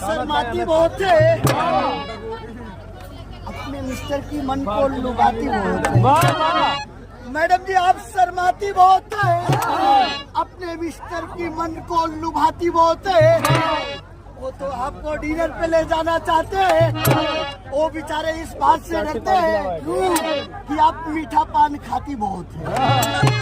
शर्माती बहुत है, अपने मिस्टर की मन को लुभाती बहुत है। मैडम जी आप शर्माती बहुत है, अपने मिस्टर की मन को लुभाती बहुत है। वो तो आपको डिनर पे ले जाना चाहते हैं, वो बेचारे इस बात से डरते हैं कि आप मीठा पान खाती बहुत है।